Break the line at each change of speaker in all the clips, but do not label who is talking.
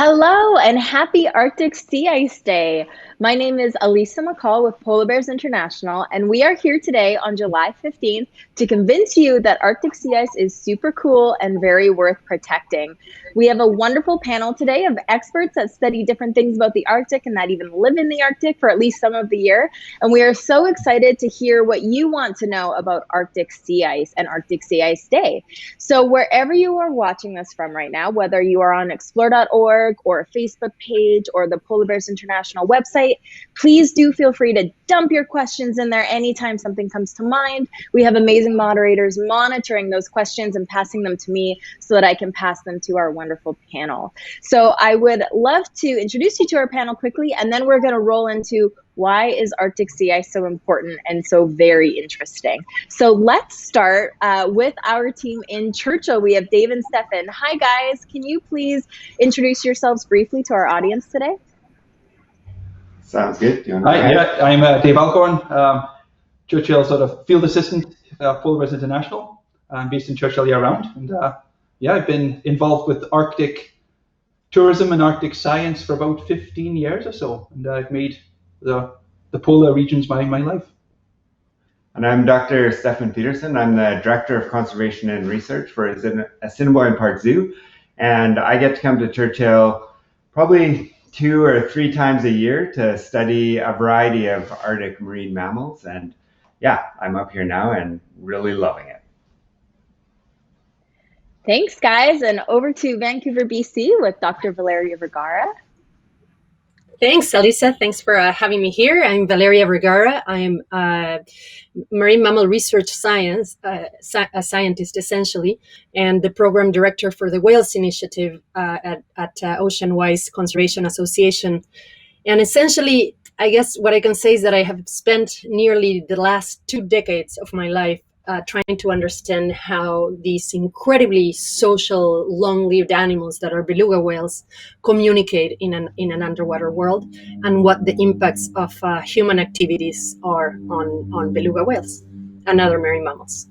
Hello and happy Arctic Sea Ice Day. My name is Alysa McCall with Polar Bears International, and we are here today on July 15th to convince you that Arctic sea ice is super cool and very worth protecting. We have a wonderful panel today of experts that study different things about the Arctic and that even live in the Arctic for at least some of the year. And we are so excited to hear what you want to know about Arctic sea ice and Arctic Sea Ice Day. So wherever you are watching this from right now, whether you are on explore.org or a Facebook page or the Polar Bears International website, please do feel free to dump your questions in there anytime something comes to mind. We have amazing moderators monitoring those questions and passing them to me so that I can pass them to our wonderful panel. So I would love to introduce you to our panel quickly, and then we're going to roll into why is Arctic sea ice so important and so very interesting. So let's start with our team in Churchill. We have Dave and Stefan. Hi guys, can you please introduce yourselves briefly to our audience today?
Sounds good.
Hi, yeah, I'm Dave Alcorn, Churchill sort of field assistant, Polar Bears International. I'm based in Churchill year-round, and yeah, I've been involved with Arctic tourism and Arctic science for about 15 years or so, and I've made the polar regions my life.
And I'm Dr. Stefan Petersen. I'm the Director of Conservation and Research for Assiniboine Park Zoo, and I get to come to Churchill probably 2 or 3 times a year to study a variety of Arctic marine mammals. And yeah, I'm up here now and really loving it.
Thanks, guys. And over to Vancouver, BC with Dr. Valeria Vergara.
Thanks, Alysa. Thanks for having me here. I'm Valeria Vergara. I'm a marine mammal research a scientist essentially, and the program director for the Whales Initiative at Oceanwise Conservation Association. And essentially, I guess what I can say is that I have spent nearly the last 2 decades of my life trying to understand how these incredibly social, long-lived animals that are beluga whales communicate in an underwater world, and what the impacts of human activities are on beluga whales and other marine mammals.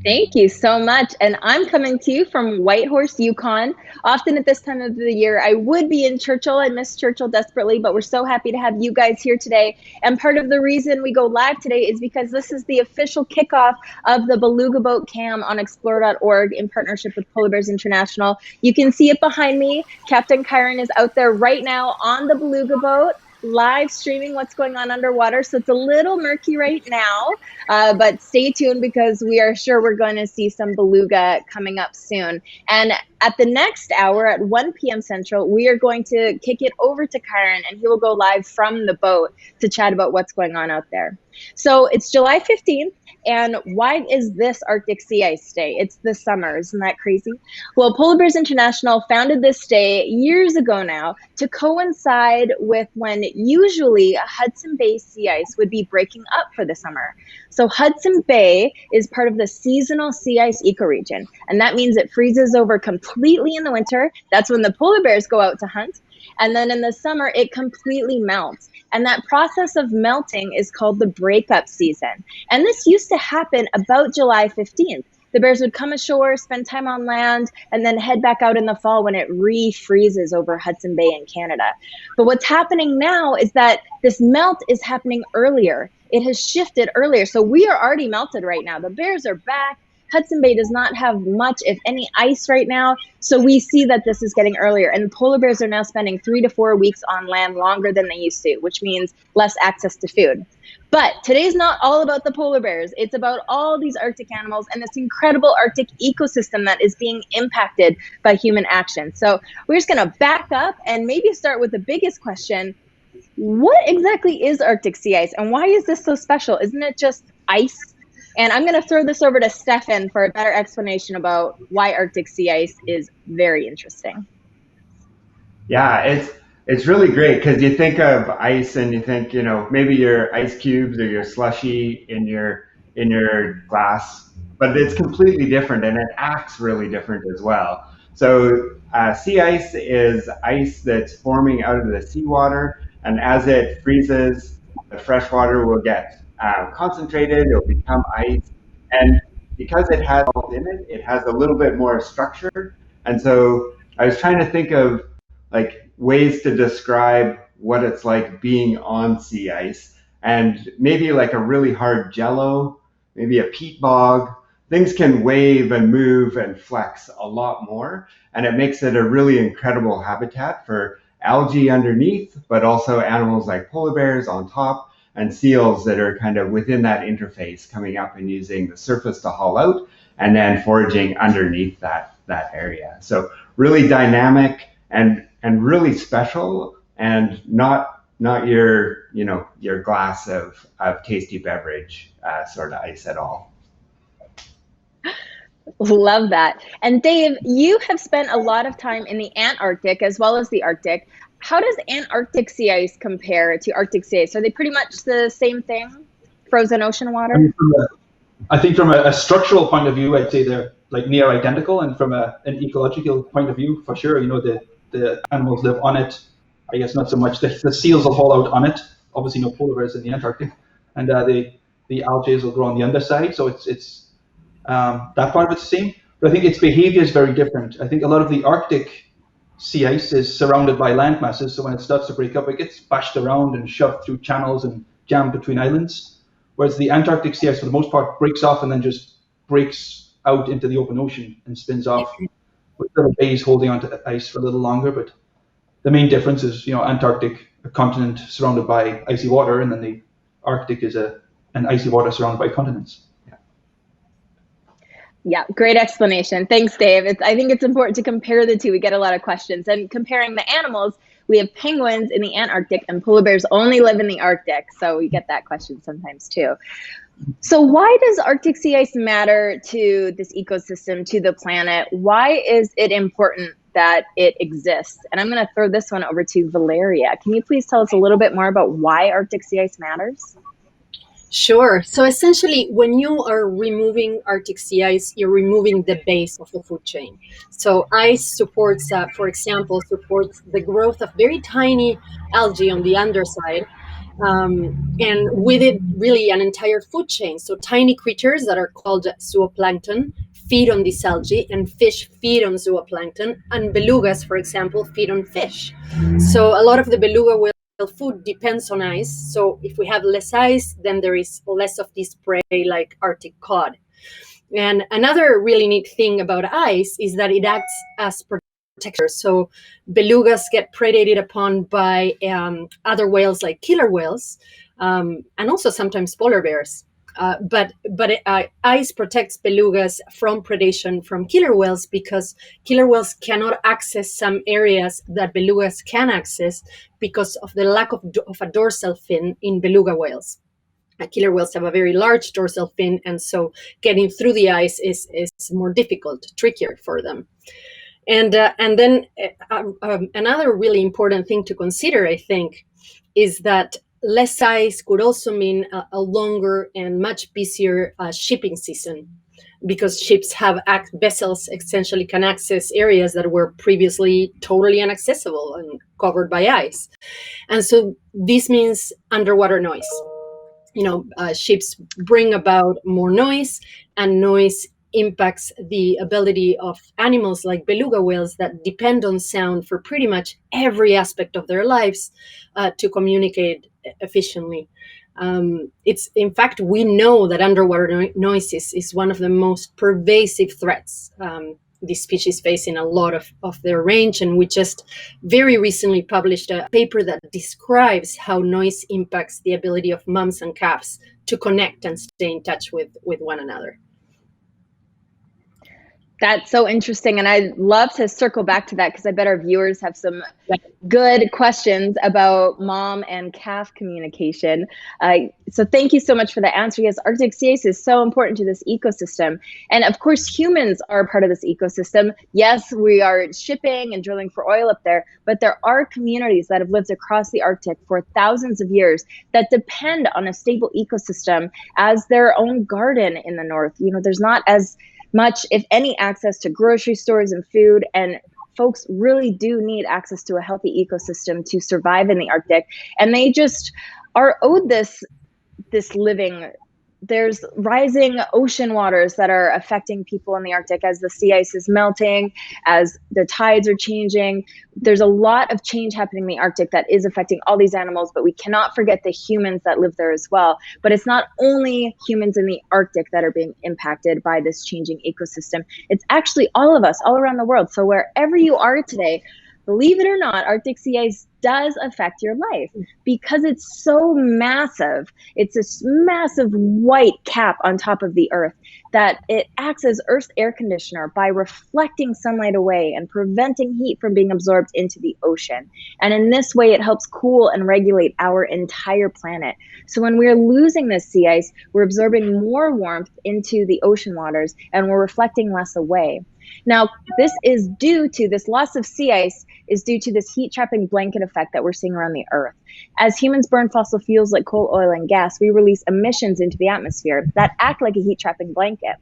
Thank you so much. And I'm coming to you from Whitehorse, Yukon. Often at this time of the year, I would be in Churchill. I miss Churchill desperately, but we're so happy to have you guys here today. And part of the reason we go live today is because this is the official kickoff of the Beluga Boat Camp on explore.org in partnership with Polar Bears International. You can see it behind me. Captain Kyron is out there right now on the Beluga Boat, live streaming what's going on underwater. So it's a little murky right now, but stay tuned because we are sure we're going to see some beluga coming up soon. And at the next hour at 1 p.m. Central, we are going to kick it over to Kyron, and he will go live from the boat to chat about what's going on out there. So it's July 15th. And why is this Arctic Sea Ice Day? It's the summer, isn't that crazy? Well, Polar Bears International founded this day years ago now to coincide with when usually Hudson Bay sea ice would be breaking up for the summer. So Hudson Bay is part of the seasonal sea ice ecoregion, and that means it freezes over completely in the winter. That's when the polar bears go out to hunt. And then in the summer, it completely melts. And that process of melting is called the breakup season. And this used to happen about July 15th. The bears would come ashore, spend time on land, and then head back out in the fall when it refreezes over Hudson Bay in Canada. But what's happening now is that this melt is happening earlier. It has shifted earlier. So we are already melted right now. The bears are back. Hudson Bay does not have much, if any, ice right now. So we see that this is getting earlier. And polar bears are now spending 3 to 4 weeks on land longer than they used to, which means less access to food. But today's not all about the polar bears. It's about all these Arctic animals and this incredible Arctic ecosystem that is being impacted by human action. So we're just going to back up and maybe start with the biggest question. What exactly is Arctic sea ice, and why is this so special? Isn't it just ice? And I'm going to throw this over to Stefan for a better explanation about why Arctic sea ice is very interesting.
Yeah, it's really great because you think of ice and you think, you know, maybe your ice cubes or your slushy in your glass, but it's completely different and it acts really different as well. So sea ice is ice that's forming out of the seawater, and as it freezes, the fresh water will get concentrated, it'll become ice, and because it has salt in it, it has a little bit more structure, and so I was trying to think of like ways to describe what it's like being on sea ice, and maybe like a really hard jello, maybe a peat bog. Things can wave and move and flex a lot more, and it makes it a really incredible habitat for algae underneath, but also animals like polar bears on top and seals that are kind of within that interface, coming up and using the surface to haul out and then foraging underneath that area. So really dynamic and really special, and not your your glass of tasty beverage sort of ice at all.
Love that. And Dave, you have spent a lot of time in the Antarctic as well as the Arctic. How does Antarctic sea ice compare to Arctic sea ice? Are they pretty much the same thing? Frozen ocean water?
I think from a structural point of view, I'd say they're like near identical, and from an ecological point of view, for sure, the animals live on it. I guess not so much. The seals will haul out on it. Obviously, no polar bears in the Antarctic, and the algae will grow on the underside. So it's that part of it's the same. But I think its behavior is very different. I think a lot of the Arctic sea ice is surrounded by land masses, so when it starts to break up, it gets bashed around and shoved through channels and jammed between islands. Whereas the Antarctic sea ice, for the most part, breaks off and then just breaks out into the open ocean and spins off, with little bays holding onto the ice for a little longer. But the main difference is, Antarctic, a continent surrounded by icy water, and then the Arctic is an icy water surrounded by continents.
Yeah, great explanation. Thanks, Dave. I think it's important to compare the two. We get a lot of questions. And comparing the animals, we have penguins in the Antarctic and polar bears only live in the Arctic. So we get that question sometimes too. So why does Arctic sea ice matter to this ecosystem, to the planet? Why is it important that it exists? And I'm going to throw this one over to Valeria. Can you please tell us a little bit more about why Arctic sea ice matters?
Sure. So essentially, when you are removing Arctic sea ice, you're removing the base of the food chain. So ice supports, for example, supports the growth of very tiny algae on the underside. And with it, really an entire food chain. So tiny creatures that are called zooplankton feed on this algae, and fish feed on zooplankton, and belugas, for example, feed on fish. So a lot of the beluga whale food depends on ice. So if we have less ice, then there is less of this prey like Arctic cod. And another really neat thing about ice is that it acts as protector. So belugas get predated upon by other whales like killer whales, and also sometimes polar bears. But ice protects belugas from predation from killer whales, because killer whales cannot access some areas that belugas can access because of the lack of a dorsal fin in beluga whales. Killer whales have a very large dorsal fin, and so getting through the ice is more difficult, trickier for them. And then another really important thing to consider, I think, is that less ice could also mean a longer and much busier shipping season, because ships have vessels essentially can access areas that were previously totally inaccessible and covered by ice. And so this means underwater noise. Ships bring about more noise, and noise impacts the ability of animals like beluga whales that depend on sound for pretty much every aspect of their lives to communicate efficiently. It's, in fact, we know that underwater noise is one of the most pervasive threats these species face in a lot of their range. And we just very recently published a paper that describes how noise impacts the ability of moms and calves to connect and stay in touch with one another.
That's so interesting. And I'd love to circle back to that, because I bet our viewers have some good questions about mom and calf communication. So thank you so much for the answer. Yes, Arctic sea ice is so important to this ecosystem. And of course, humans are part of this ecosystem. Yes, we are shipping and drilling for oil up there, but there are communities that have lived across the Arctic for thousands of years that depend on a stable ecosystem as their own garden in the north. There's not as much, if any, access to grocery stores and food, and folks really do need access to a healthy ecosystem to survive in the Arctic, and they just are owed this living there's rising ocean waters that are affecting people in the Arctic as the sea ice is melting, as the tides are changing. There's a lot of change happening in the Arctic that is affecting all these animals, but we cannot forget the humans that live there as well. But it's not only humans in the Arctic that are being impacted by this changing ecosystem. It's actually all of us, all around the world. So wherever you are today, believe it or not, Arctic sea ice does affect your life because it's so massive. It's this massive white cap on top of the Earth that it acts as Earth's air conditioner by reflecting sunlight away and preventing heat from being absorbed into the ocean. And in this way, it helps cool and regulate our entire planet. So when we're losing this sea ice, we're absorbing more warmth into the ocean waters and we're reflecting less away. Now, this is due to this loss of sea ice is due to this heat trapping blanket effect that we're seeing around the Earth. As humans burn fossil fuels like coal, oil, and gas, we release emissions into the atmosphere that act like a heat trapping blanket.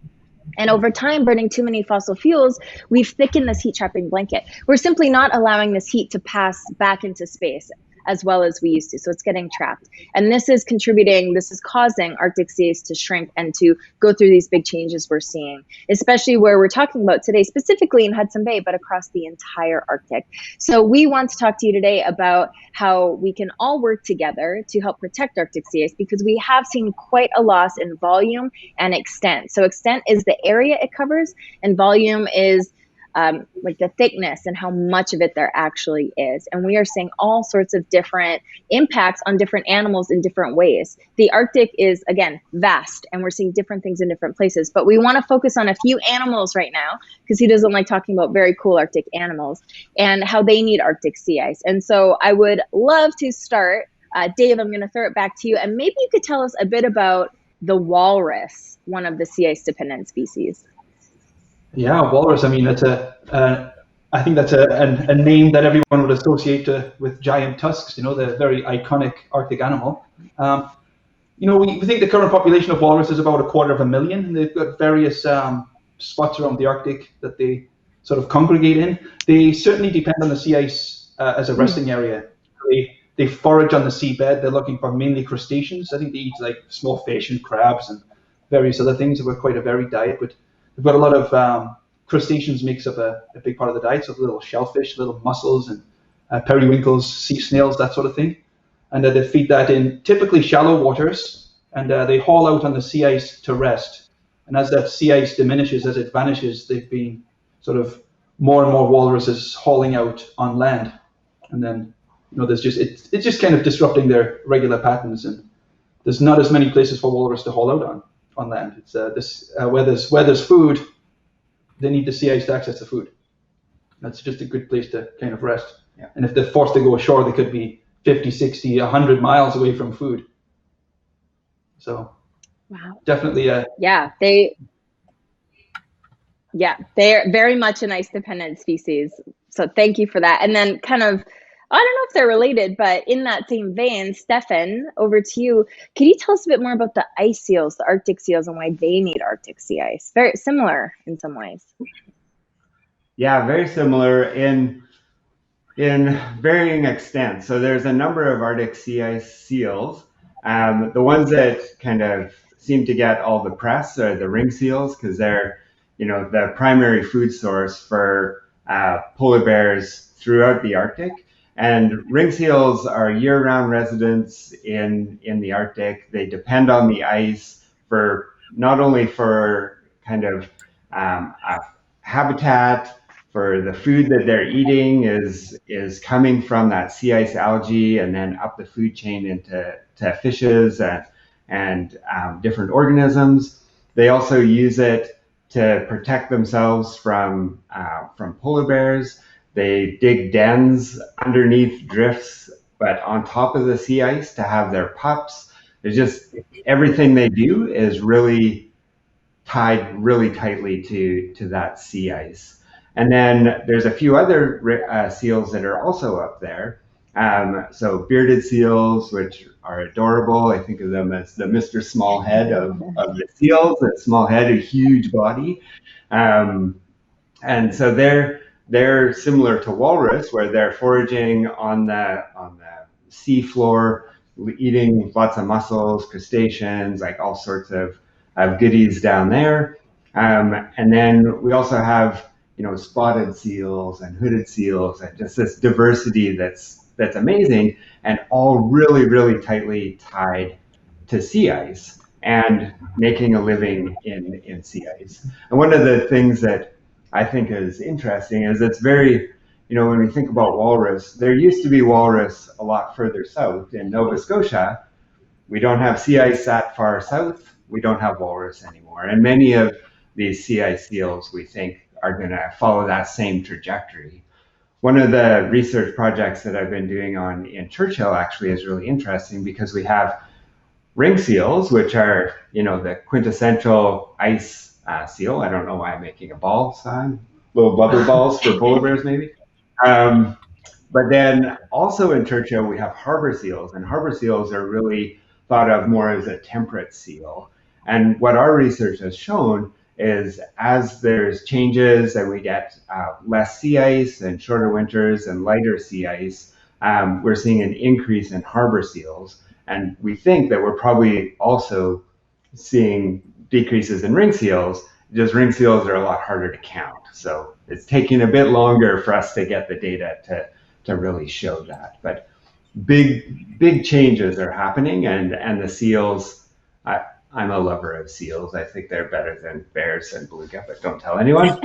And over time, burning too many fossil fuels, we've thickened this heat trapping blanket. We're simply not allowing this heat to pass back into space as well as we used to. So it's getting trapped. And this is contributing, this is causing Arctic sea ice to shrink and to go through these big changes we're seeing, especially where we're talking about today, specifically in Hudson Bay, but across the entire Arctic. So we want to talk to you today about how we can all work together to help protect Arctic sea ice, because we have seen quite a loss in volume and extent. So extent is the area it covers, and volume is like the thickness and how much of it there actually is. And we are seeing all sorts of different impacts on different animals in different ways. The Arctic is, again, vast, and we're seeing different things in different places. But we want to focus on a few animals right now, because he doesn't like talking about very cool Arctic animals and how they need Arctic sea ice. And so I would love to start, Dave, I'm going to throw it back to you. And maybe you could tell us a bit about the walrus, one of the sea ice dependent species.
Yeah, walrus. I mean, that's I think that's a name that everyone would associate with giant tusks. You know, the very iconic Arctic animal. You know, we think the current population of walrus is about 250,000. They've got various spots around the Arctic that they sort of congregate in. They certainly depend on the sea ice as a resting area. They forage on the seabed. They're looking for mainly crustaceans. I think they eat like small fish and crabs and various other things. They've got quite a varied diet, but they've got a lot of crustaceans makes up a big part of the diet, so little shellfish, little mussels, and periwinkles, sea snails, that sort of thing. And they feed that in typically shallow waters, and they haul out on the sea ice to rest. And as that sea ice diminishes, as it vanishes, they've been sort of more and more walruses hauling out on land. And then, you know, there's just it's just kind of disrupting their regular patterns, and there's not as many places for walrus to haul out on land. It's where there's food, they need the sea ice to access the food. That's just a good place to kind of rest.
Yeah.
And if they're forced to go ashore, they could be 50, 60, 100 miles away from food. So,
wow,
definitely.
They're very much an ice dependent species. So thank you for that. And then kind of, I don't know if they're related, but in that same vein, Stefan, over to you. Can you tell us a bit more about the ice seals, the Arctic seals, and why they need Arctic sea ice? Very similar in some ways.
Yeah, very similar in varying extent. So there's a number of Arctic sea ice seals. The ones that kind of seem to get all the press are the ring seals, because they're, you know, the primary food source for polar bears throughout the Arctic. And ring seals are year-round residents in the Arctic. They depend on the ice for not only for kind of habitat, for the food that they're eating is coming from that sea ice algae and then up the food chain into fishes and different organisms. They also use it to protect themselves from polar bears. They dig dens underneath drifts, but on top of the sea ice to have their pups. There's just everything they do is really tied really tightly to that sea ice. And then there's a few other seals that are also up there. So bearded seals, which are adorable. I think of them as the Mr. Small Head of the seals. A small head, a huge body. And so they're similar to walrus, where they're foraging on the sea floor eating lots of mussels, crustaceans, like all sorts of goodies down there. And then we also have, spotted seals and hooded seals and just this diversity that's amazing, and all really, really tightly tied to sea ice and making a living in sea ice. And one of the things that I think is interesting is it's very, when we think about walrus, there used to be walrus a lot further south in Nova Scotia. We don't have sea ice that far south. We don't have walrus anymore. And many of these sea ice seals, we think, are going to follow that same trajectory. One of the research projects that I've been doing in Churchill actually is really interesting because we have ring seals, which are, the quintessential ice seal. I don't know why I'm making a ball sign, little blubber balls for polar bears maybe. But then also in Churchill, we have harbor seals, and harbor seals are really thought of more as a temperate seal. And what our research has shown is as there's changes and we get less sea ice and shorter winters and lighter sea ice, we're seeing an increase in harbor seals. And we think that we're probably also seeing decreases in ring seals. Just ring seals are a lot harder to count. So it's taking a bit longer for us to get the data to really show that. But big changes are happening, and the seals, I'm a lover of seals. I think they're better than bears and beluga, but don't tell anyone.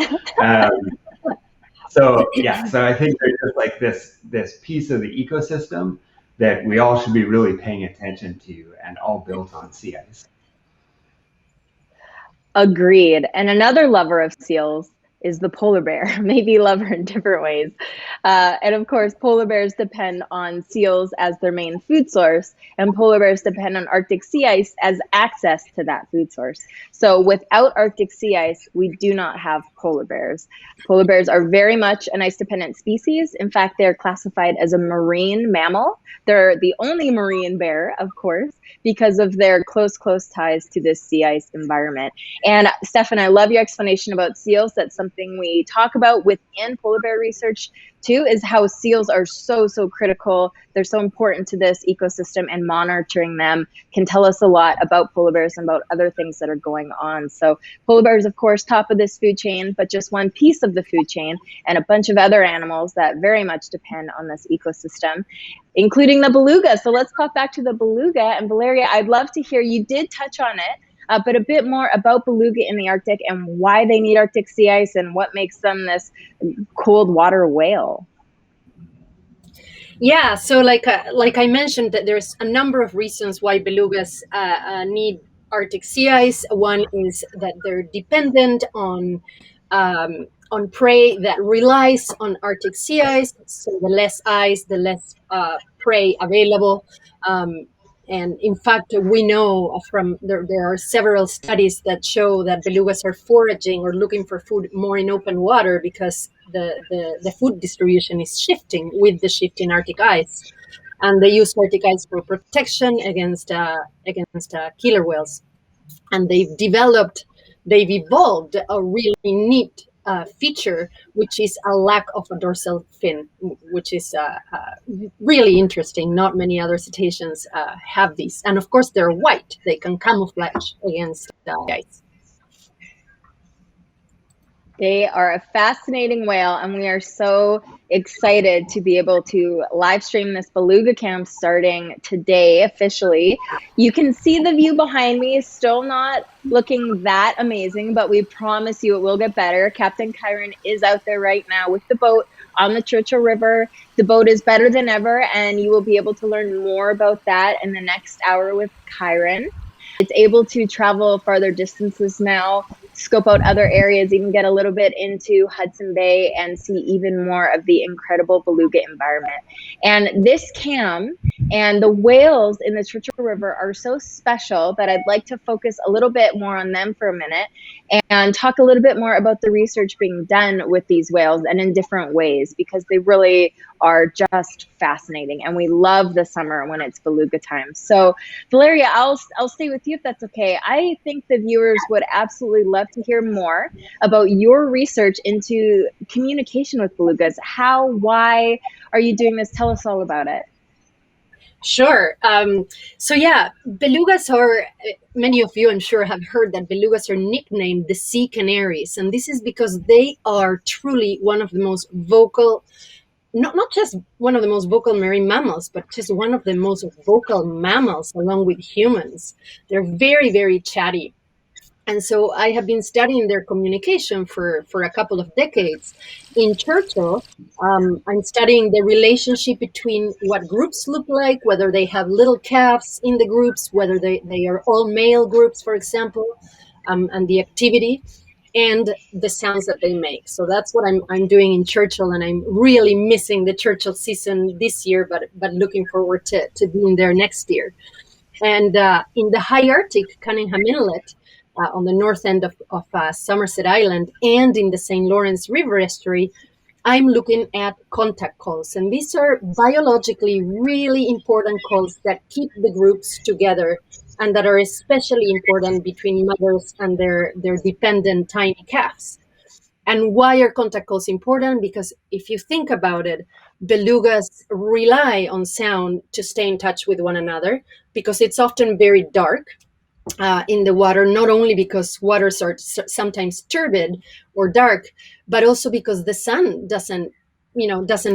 So I think they're just like this piece of the ecosystem that we all should be really paying attention to, and all built on sea ice.
Agreed. And another lover of seals is the polar bear, maybe lover in different ways. And of course, polar bears depend on seals as their main food source, and polar bears depend on Arctic sea ice as access to that food source. So without Arctic sea ice, we do not have polar bears. Polar bears are very much an ice-dependent species. In fact, they're classified as a marine mammal. They're the only marine bear, of course, because of their close ties to this sea ice environment. And Stefan, I love your explanation about seals. That's something we talk about within polar bear research too, is how seals are so critical. They're so important to this ecosystem, and monitoring them can tell us a lot about polar bears and about other things that are going on. So polar bears, of course, top of this food chain, but just one piece of the food chain, and a bunch of other animals that very much depend on this ecosystem, including the beluga. So let's pop back to the beluga. And Valeria, I'd love to hear, you did touch on it, but a bit more about beluga in the Arctic and why they need Arctic sea ice and what makes them this cold water whale.
Yeah, so like I mentioned, that there's a number of reasons why belugas need Arctic sea ice. One is that they're dependent on prey that relies on Arctic sea ice. So the less ice, the less prey available. And in fact, we know from there are several studies that show that belugas are foraging or looking for food more in open water because the food distribution is shifting with the shift in Arctic ice. And they use Arctic ice for protection against killer whales. And they've evolved a really neat feature, which is a lack of a dorsal fin, which is really interesting. Not many other cetaceans have these. And of course, they're white. They can camouflage against ice.
They are a fascinating whale, and we are so excited to be able to live stream this Beluga Camp starting today officially. You can see the view behind me is still not looking that amazing, but we promise you it will get better. Captain Kyron is out there right now with the boat on the Churchill River. The boat is better than ever, and you will be able to learn more about that in the next hour with Kyron. It's able to travel farther distances now, scope out other areas, even get a little bit into Hudson Bay and see even more of the incredible beluga environment. And this cam and the whales in the Churchill River are so special that I'd like to focus a little bit more on them for a minute and talk a little bit more about the research being done with these whales and in different ways, because they really are just fascinating. And we love the summer when it's beluga time. So Valeria, I'll stay with you if that's okay. I think the viewers would absolutely love to hear more about your research into communication with belugas. How, why are you doing this? Tell us all about it.
Sure. So yeah, belugas are, many of you I'm sure have heard that belugas are nicknamed the sea canaries. And this is because they are truly one of the most vocal, not just one of the most vocal marine mammals, but just one of the most vocal mammals along with humans. They're very, very chatty. And so I have been studying their communication for a couple of decades. In Churchill, I'm studying the relationship between what groups look like, whether they have little calves in the groups, whether they are all male groups, for example, and the activity and the sounds that they make. So that's what I'm doing in Churchill, and I'm really missing the Churchill season this year, but looking forward to being there next year. And in the high Arctic, Cunningham Inlet, on the north end of Somerset Island, and in the St. Lawrence River estuary, I'm looking at contact calls. And these are biologically really important calls that keep the groups together and that are especially important between mothers and their dependent tiny calves. And why are contact calls important? Because if you think about it, belugas rely on sound to stay in touch with one another because it's often very dark in the water, not only because waters are sometimes turbid or dark, but also because the sun doesn't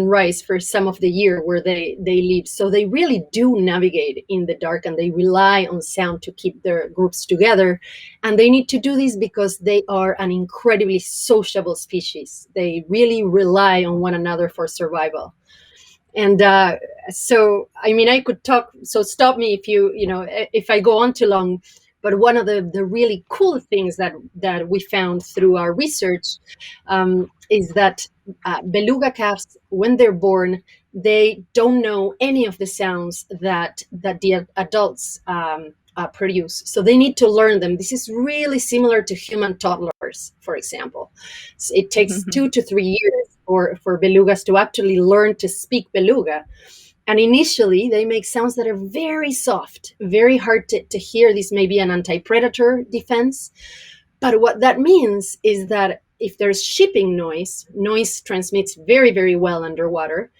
rise for some of the year where they live. So they really do navigate in the dark, and they rely on sound to keep their groups together. And they need to do this because they are an incredibly sociable species. They really rely on one another for survival. And so, I mean, I could talk, so stop me if I go on too long. But one of the really cool things that we found through our research is that beluga calves, when they're born, they don't know any of the sounds that the adults produce. So they need to learn them. This is really similar to human toddlers, for example. So it takes 2 to 3 years for belugas to actually learn to speak beluga. And initially, they make sounds that are very soft, very hard to hear. This may be an anti-predator defense. But what that means is that if there's shipping noise transmits very, very well underwater.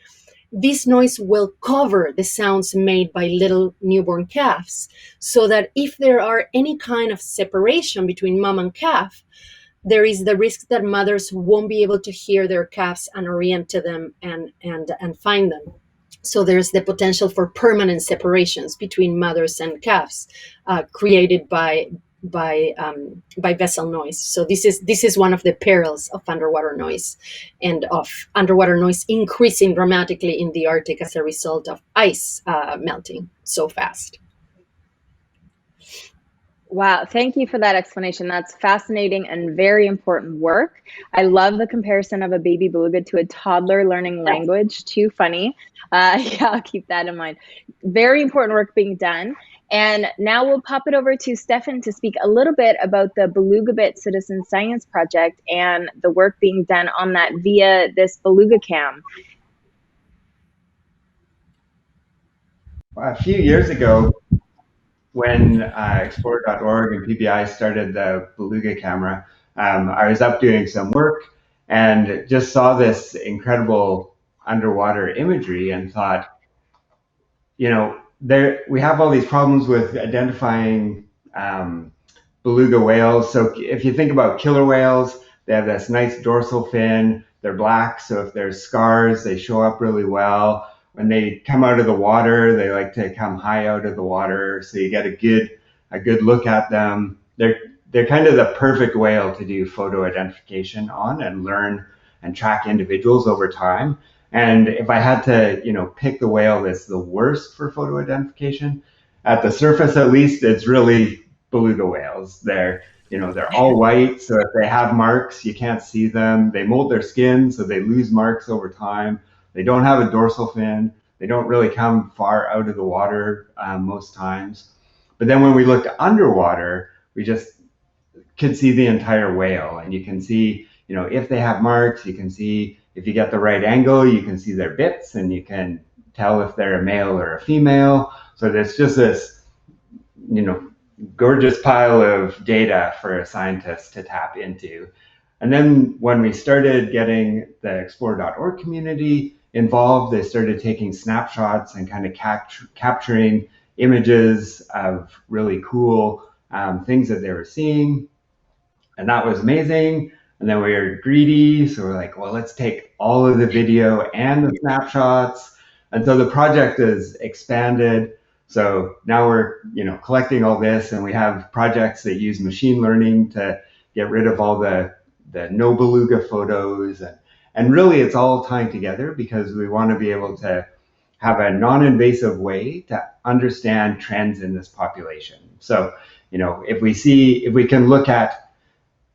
This noise will cover the sounds made by little newborn calves, so that if there are any kind of separation between mom and calf, there is the risk that mothers won't be able to hear their calves and orient to them and find them. So there's the potential for permanent separations between mothers and calves created by vessel noise. So this is one of the perils of underwater noise, and of underwater noise increasing dramatically in the Arctic as a result of ice melting so fast.
Wow, thank you for that explanation. That's fascinating and very important work. I love the comparison of a baby beluga to a toddler learning language. Too funny. Yeah, I'll keep that in mind. Very important work being done. And now we'll pop it over to Stefan to speak a little bit about the Beluga Bit Citizen Science Project and the work being done on that via this Beluga Cam.
A few years ago, when Explorer.org and PBI started the Beluga camera, I was up doing some work and just saw this incredible underwater imagery and thought, we have all these problems with identifying beluga whales. So if you think about killer whales, they have this nice dorsal fin. They're black, so if there's scars, they show up really well. When they come out of the water, they like to come high out of the water, so you get a good look at them. They're kind of the perfect whale to do photo identification on and learn and track individuals over time. And if I had to, pick the whale that's the worst for photo identification, at the surface at least, it's really beluga whales. They're all white, so if they have marks, you can't see them. They mold their skin, so they lose marks over time. They don't have a dorsal fin. They don't really come far out of the water most times. But then when we looked underwater, we just could see the entire whale, and you can see, if they have marks, you can see if you get the right angle, you can see their bits, and you can tell if they're a male or a female. So there's just this, gorgeous pile of data for a scientist to tap into. And then when we started getting the Explorer.org community involved. They started taking snapshots and kind of capturing images of really cool things that they were seeing. And that was amazing. And then we were greedy, so we're like, well, let's take all of the video and the snapshots. And so the project is expanded. So now we're, collecting all this, and we have projects that use machine learning to get rid of all the no beluga photos. And really it's all tying together because we want to be able to have a non-invasive way to understand trends in this population. So, if we can look at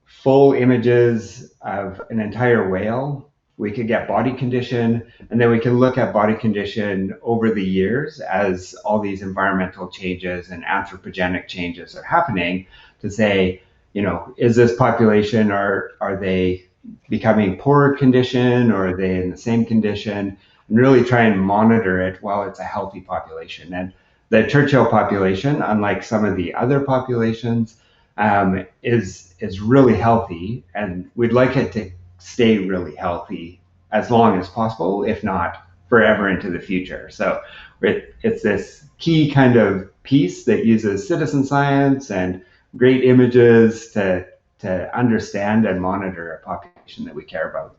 full images of an entire whale, we could get body condition, and then we can look at body condition over the years as all these environmental changes and anthropogenic changes are happening to say, is this population, are they becoming poorer condition, or are they in the same condition, and really try and monitor it while it's a healthy population. And the Churchill population, unlike some of the other populations, is really healthy, and we'd like it to stay really healthy as long as possible, if not forever into the future. So it's this key kind of piece that uses citizen science and great images to understand and monitor a population that we care about.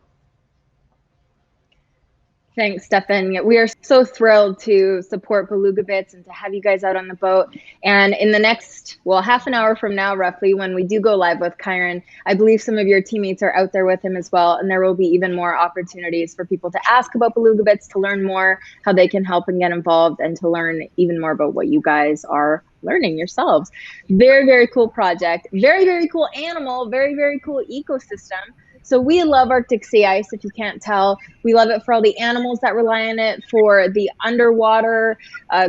Thanks, Stefan. We are so thrilled to support Beluga Bits and to have you guys out on the boat. And in the next, half an hour from now, roughly, when we do go live with Kyron, I believe some of your teammates are out there with him as well. And there will be even more opportunities for people to ask about Beluga Bits, to learn more, how they can help and get involved, and to learn even more about what you guys are learning yourselves. Very, very cool project. Very, very cool animal. Very, very cool ecosystem. So we love Arctic sea ice, if you can't tell. We love it for all the animals that rely on it, for the underwater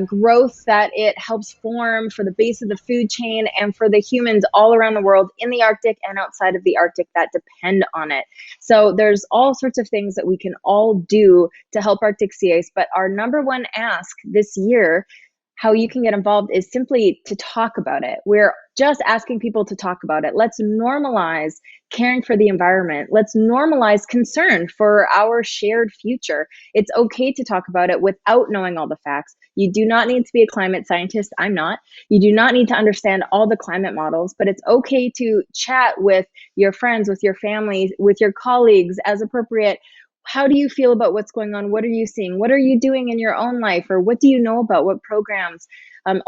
growth that it helps form, for the base of the food chain, and for the humans all around the world in the Arctic and outside of the Arctic that depend on it. So there's all sorts of things that we can all do to help Arctic sea ice. But our number one ask this year, how you can get involved, is simply to talk about it. We're just asking people to talk about it. Let's normalize caring for the environment. Let's normalize concern for our shared future. It's okay to talk about it without knowing all the facts. You do not need to be a climate scientist. I'm not. You do not need to understand all the climate models, but it's okay to chat with your friends, with your family, with your colleagues as appropriate. How do you feel about what's going on? What are you seeing? What are you doing in your own life? Or what do you know about what programs?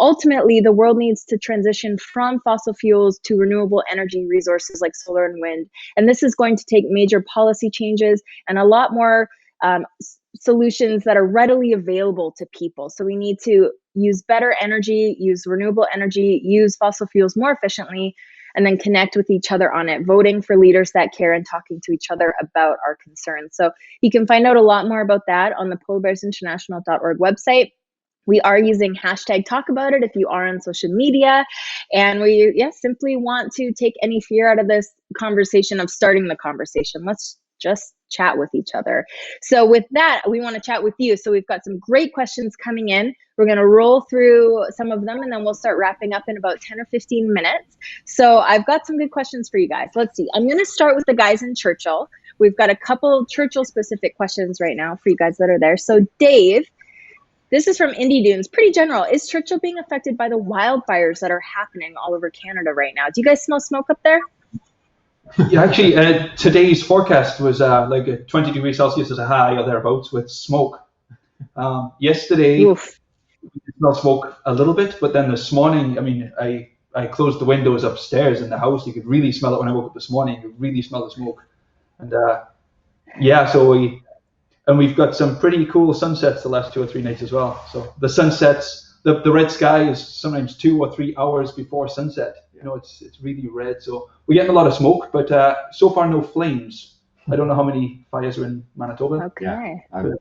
Ultimately, the world needs to transition from fossil fuels to renewable energy resources like solar and wind. And this is going to take major policy changes and a lot more solutions that are readily available to people. So we need to use better energy, use renewable energy, use fossil fuels more efficiently, and then connect with each other on it, voting for leaders that care and talking to each other about our concerns. So you can find out a lot more about that on the polarbearsinternational.org website. We are using #TalkAboutIt if you are on social media. And we simply want to take any fear out of this conversation of starting the conversation. Let's just chat with each other. So with that, we want to chat with you. So we've got some great questions coming in. We're going to roll through some of them, and then we'll start wrapping up in about 10 or 15 minutes. So I've got some good questions for you guys. Let's see. I'm going to start with the guys in Churchill. We've got a couple Churchill-specific questions right now for you guys that are there. So Dave, this is from Indy Dunes. Pretty general. Is Churchill being affected by the wildfires that are happening all over Canada right now? Do you guys smell smoke up there?
Yeah, actually, today's forecast was like a 20 degrees Celsius as a high or thereabouts with smoke. Yesterday,
Oof.
we smelled smoke a little bit, but then this morning, I mean, I closed the windows upstairs in the house. You could really smell it when I woke up this morning. You could really smell the smoke. And we've got some pretty cool sunsets the last 2 or 3 nights as well. So the sunsets, the red sky is sometimes 2 or 3 hours before sunset. You know, it's really red. So we're getting a lot of smoke, but so far no flames. I don't know how many fires are in Manitoba.
Okay.
Yeah, I'm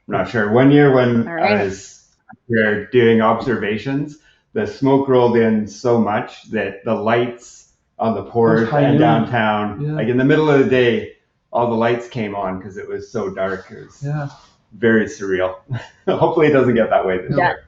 not sure. One year when I was here doing observations, the smoke rolled in so much that the lights on the port and downtown, like in the middle of the day, all the lights came on because it was so dark. It was very surreal. Hopefully it doesn't get that way this year.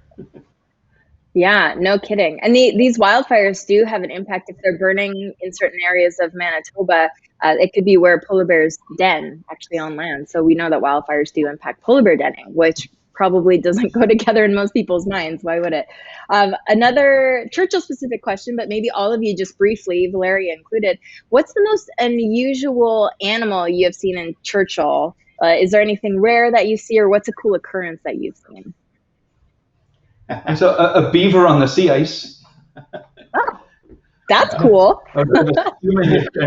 Yeah, no kidding. And these wildfires do have an impact if they're burning in certain areas of Manitoba. It could be where polar bears den actually on land. So we know that wildfires do impact polar bear denning, which probably doesn't go together in most people's minds. Why would it? Another Churchill specific question, but maybe all of you just briefly, Valeria included. What's the most unusual animal you have seen in Churchill? Is there anything rare that you see, or what's a cool occurrence that you've seen?
And so a beaver on the sea ice.
Oh, that's cool.
I'm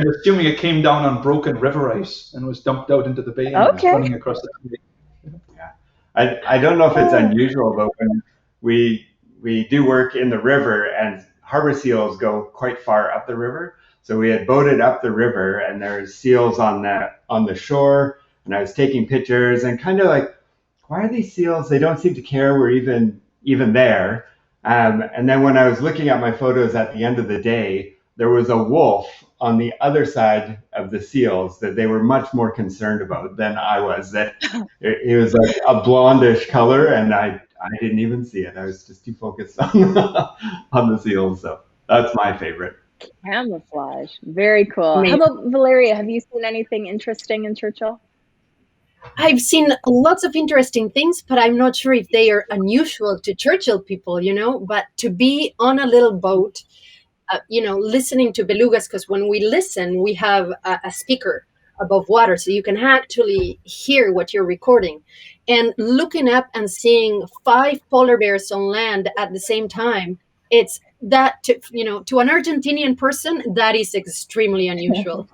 assuming it came down on broken river ice and was dumped out into the bay and was running across the bay.
Yeah, I don't know if it's unusual, but when we do work in the river, and harbor seals go quite far up the river. So we had boated up the river, and there's seals on the shore, and I was taking pictures and kind of like, why are these seals? They don't seem to care we're even there. And then when I was looking at my photos at the end of the day, there was a wolf on the other side of the seals that they were much more concerned about than I was. That it was like a blondish color, and I didn't even see it. I was just too focused on the seals. So that's my favorite.
Camouflage. Very cool.
Amazing.
How about Valeria? Have you seen anything interesting in Churchill?
I've seen lots of interesting things, but I'm not sure if they are unusual to Churchill people, but to be on a little boat, listening to belugas, because when we listen, we have a speaker above water, so you can actually hear what you're recording. And looking up and seeing 5 polar bears on land at the same time, it's that, to an Argentinian person, that is extremely unusual.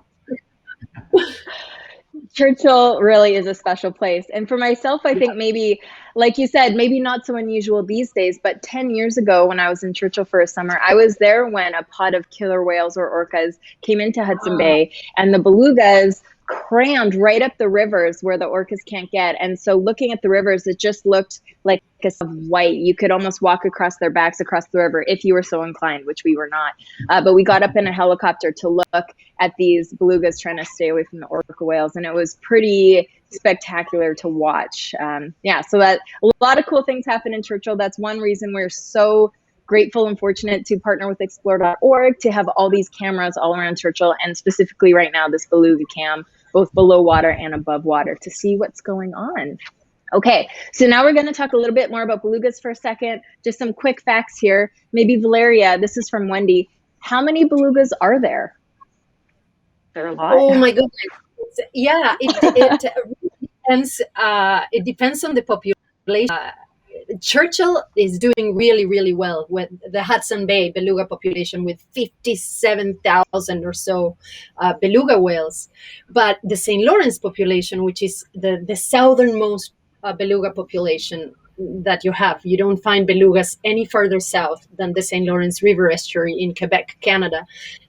Churchill really is a special place. And for myself, I think maybe, like you said, maybe not so unusual these days, but 10 years ago when I was in Churchill for a summer, I was there when a pod of killer whales or orcas came into Hudson Bay, and the belugas crammed right up the rivers where the orcas can't get. And so looking at the rivers, it just looked like a sea of white. You could almost walk across their backs across the river if you were so inclined, which we were not. But we got up in a helicopter to look at these belugas trying to stay away from the orca whales, and it was pretty spectacular to watch. So that a lot of cool things happen in Churchill. That's one reason we're so grateful and fortunate to partner with explore.org to have all these cameras all around Churchill, and specifically right now this Beluga Camp, both below water and above water, to see what's going on. Okay, so now we're going to talk a little bit more about belugas for a second. Just some quick facts here. Maybe Valeria, this is from Wendy. How many belugas are there? There are a lot.
Oh my goodness. Yeah, it depends. It depends on the population. Churchill is doing really, really well with the Hudson Bay beluga population, with 57,000 or so beluga whales. But the St. Lawrence population, which is the southernmost beluga population that you don't find belugas any further south than the St. Lawrence River estuary in Quebec, Canada.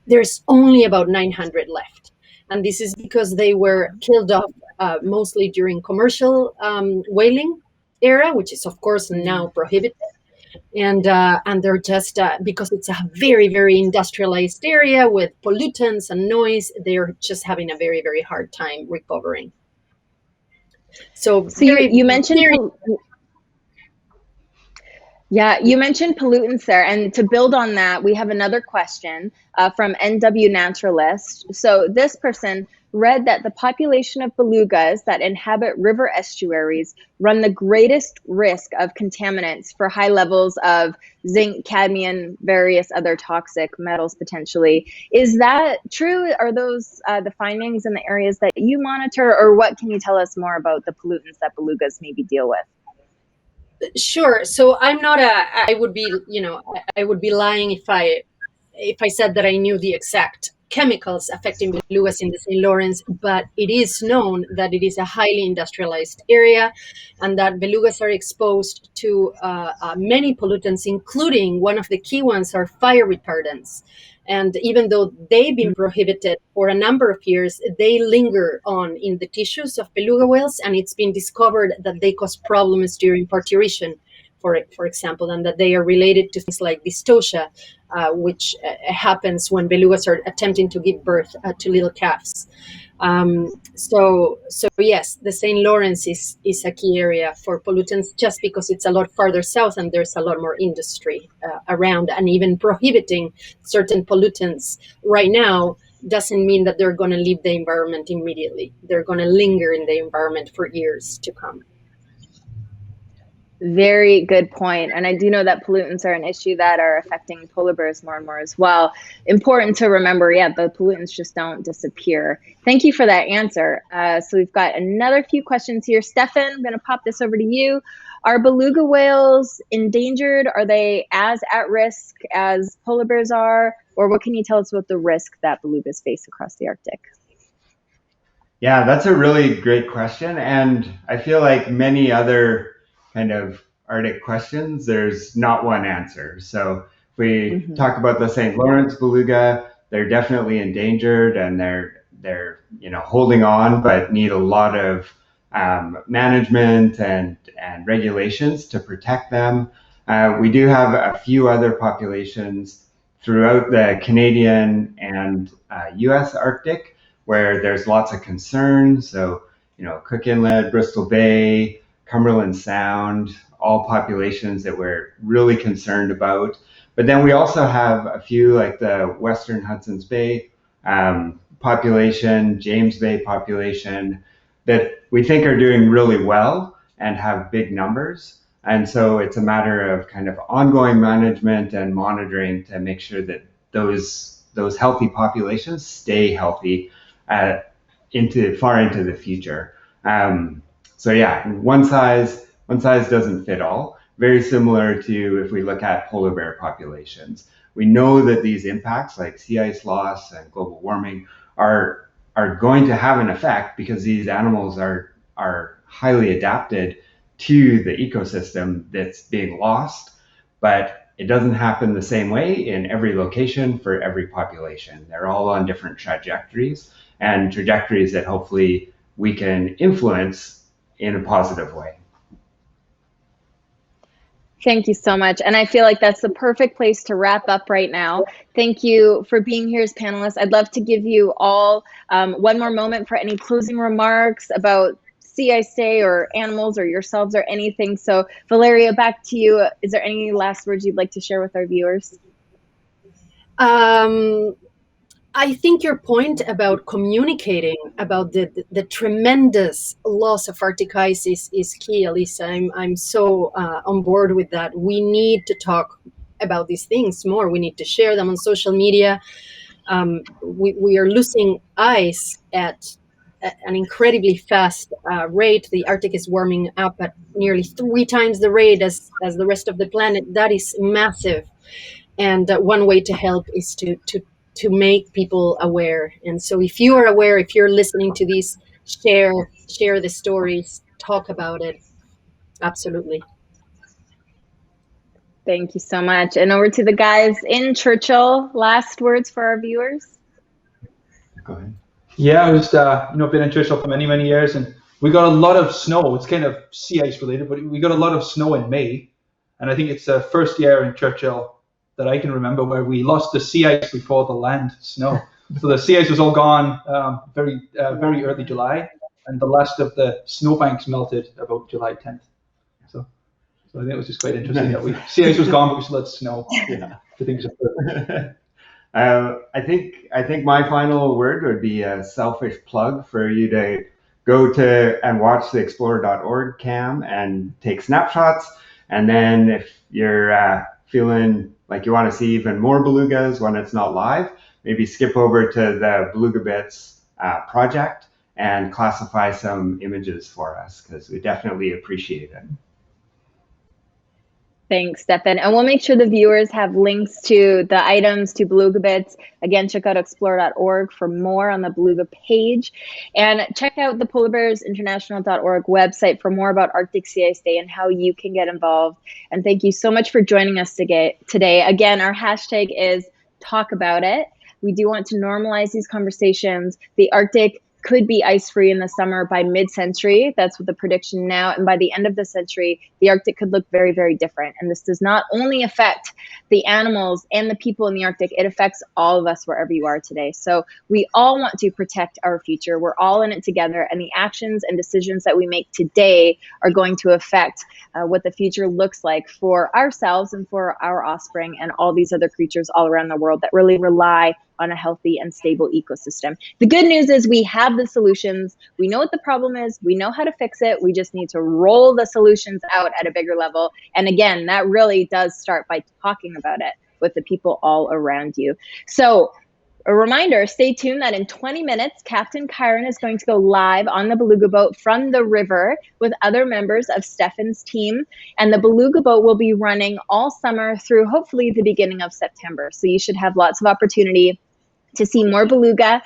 There's only about 900 left. And this is because they were killed off mostly during commercial whaling era, which is of course now prohibited, and they're just because it's a very, very industrialized area with pollutants and noise, they're just having a very, very hard time recovering. So
you mentioned you mentioned pollutants there, and to build on that, we have another question from NW Naturalist. So this person read that the population of belugas that inhabit river estuaries run the greatest risk of contaminants for high levels of zinc, cadmium, various other toxic metals potentially. Is that true? Are those the findings in the areas that you monitor, or what can you tell us more about the pollutants that belugas maybe deal with?
Sure. So I'm not I would be lying if I said that I knew the exact chemicals affecting belugas in the St. Lawrence, but it is known that it is a highly industrialized area, and that belugas are exposed to many pollutants, including one of the key ones are fire retardants. And even though they've been prohibited for a number of years, they linger on in the tissues of beluga whales, and it's been discovered that they cause problems during parturition, for example, and that they are related to things like dystocia, which happens when belugas are attempting to give birth to little calves. So yes, the St. Lawrence is a key area for pollutants, just because it's a lot farther south and there's a lot more industry around, and even prohibiting certain pollutants right now doesn't mean that they're going to leave the environment immediately. They're going to linger in the environment for years to come.
Very good point. And I do know that pollutants are an issue that are affecting polar bears more and more as well. Important to remember, yeah, the pollutants just don't disappear. Thank you for that answer. So we've got another few questions here. Stefan, I'm going to pop this over to you. Are beluga whales endangered? Are they as at risk as polar bears are? Or what can you tell us about the risk that belugas face across the Arctic?
Yeah, that's a really great question. And I feel like many other kind of Arctic questions, there's not one answer. So if we talk about the St. Lawrence beluga, they're definitely endangered, and they're holding on, but need a lot of management and regulations to protect them. We do have a few other populations throughout the Canadian and U.S. Arctic where there's lots of concern. So, Cook Inlet, Bristol Bay, Cumberland Sound, all populations that we're really concerned about. But then we also have a few like the Western Hudson's Bay population, James Bay population, that we think are doing really well and have big numbers. And so it's a matter of kind of ongoing management and monitoring to make sure that those healthy populations stay healthy far into the future. So yeah, one size doesn't fit all. Very similar to if we look at polar bear populations. We know that these impacts like sea ice loss and global warming are going to have an effect because these animals are highly adapted to the ecosystem that's being lost, but it doesn't happen the same way in every location for every population. They're all on different trajectories, and trajectories that hopefully we can influence in a positive way.
Thank you so much. And I feel like that's the perfect place to wrap up right now. Thank you for being here as panelists. I'd love to give you all one more moment for any closing remarks about sea ice day or animals or yourselves or anything. So Valeria, back to you. Is there any last words you'd like to share with our viewers?
I think your point about communicating about the tremendous loss of Arctic ice is key, Alysa. I'm so on board with that. We need to talk about these things more. We need to share them on social media. We are losing ice at an incredibly fast rate. The Arctic is warming up at nearly 3 times the rate as the rest of the planet. That is massive. And one way to help is to make people aware. And so if you are aware, if you're listening to this, share the stories, talk about it. Absolutely.
Thank you so much. And over to the guys in Churchill. Last words for our viewers.
Go ahead.
Yeah, I was been in Churchill for many years, and we got a lot of snow. It's kind of sea ice related, but we got a lot of snow in May, and I think it's the first year in Churchill that I can remember where we lost the sea ice before the land snow. So the sea ice was all gone very early July, and the last of the snowbanks melted about July 10th. So I think it was just quite interesting that sea ice was gone, but we still had snow. Yeah, the things are
I think my final word would be a selfish plug for you to go to and watch the explore.org cam and take snapshots. And then if you're feeling like you want to see even more belugas when it's not live, maybe skip over to the Beluga Bits project and classify some images for us, because we definitely appreciate it.
Thanks, Stefan. And we'll make sure the viewers have links to the items, to Beluga Bits. Again, check out explore.org for more on the Beluga page. And check out the polarbearsinternational.org website for more about Arctic Sea Ice Day and how you can get involved. And thank you so much for joining us today. Again, our hashtag is Talk About It. We do want to normalize these conversations. The Arctic could be ice-free in the summer by mid-century. That's what the prediction now. And by the end of the century, the Arctic could look very, very different. And this does not only affect the animals and the people in the Arctic, it affects all of us wherever you are today. So we all want to protect our future. We're all in it together, and the actions and decisions that we make today are going to affect what the future looks like for ourselves and for our offspring and all these other creatures all around the world that really rely on a healthy and stable ecosystem. The good news is we have the solutions. We know what the problem is. We know how to fix it. We just need to roll the solutions out at a bigger level. And again, that really does start by talking about it with the people all around you. So a reminder, stay tuned that in 20 minutes, Captain Kyron is going to go live on the Beluga Boat from the river with other members of Stefan's team. And the Beluga Boat will be running all summer through hopefully the beginning of September. So you should have lots of opportunity to see more beluga,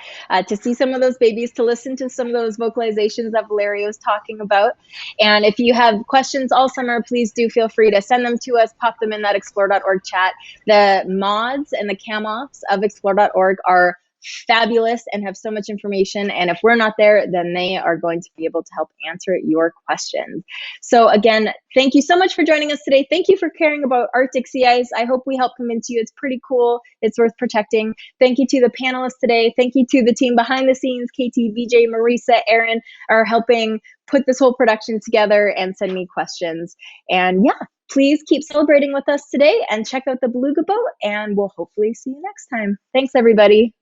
to see some of those babies, to listen to some of those vocalizations that Valeria was talking about. And if you have questions all summer, please do feel free to send them to us, pop them in that explore.org chat. The mods and the cam-offs of explore.org are fabulous and have so much information. And if we're not there, then they are going to be able to help answer your questions. So again, thank you so much for joining us today. Thank you for caring about Arctic sea ice. I hope we help convince you it's pretty cool. It's worth protecting. Thank you to the panelists today. Thank you to the team behind the scenes. Katie, VJ, Marisa, Aaron are helping put this whole production together and send me questions. And yeah, please keep celebrating with us today and check out the Beluga Boat, and we'll hopefully see you next time. Thanks, everybody.